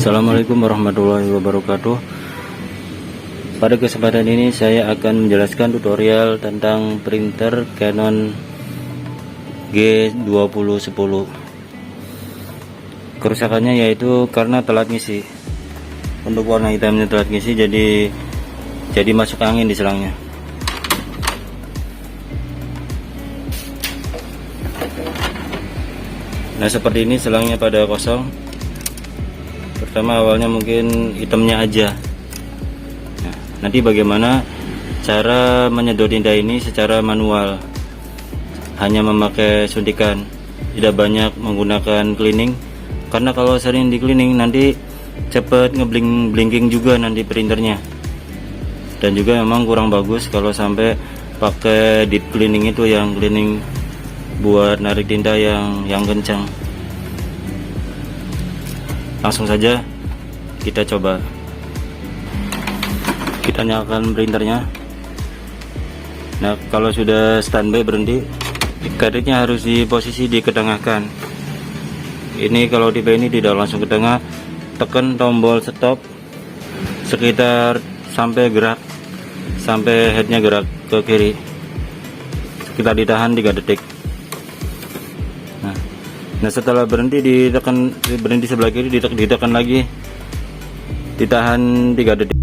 Assalamualaikum warahmatullahi wabarakatuh. Pada kesempatan ini saya akan menjelaskan tutorial tentang printer Canon G2010. Kerusakannya yaitu karena telat ngisi. Untuk warna hitamnya telat ngisi, jadi masuk angin di selangnya. Nah, seperti ini selangnya pada kosong. Pertama awalnya mungkin hitamnya aja. Nah, nanti bagaimana cara menyedot tinta ini secara manual, hanya memakai suntikan, tidak banyak menggunakan cleaning, karena kalau sering di cleaning nanti cepet ngeblinking juga nanti printernya, dan juga memang kurang bagus kalau sampai pakai deep cleaning, itu yang cleaning buat narik tinta yang kencang. Langsung saja kita coba. Kita nyalakan printernya. Nah, kalau sudah standby berhenti, garisnya harus di posisi diketengahkan. Ini kalau tipe ini tidak langsung ke tengah, tekan tombol stop sekitar sampai headnya gerak ke kiri. Kita ditahan 3 detik. Nah, setelah berhenti sebelah kiri, ditekan lagi, ditahan 3 detik.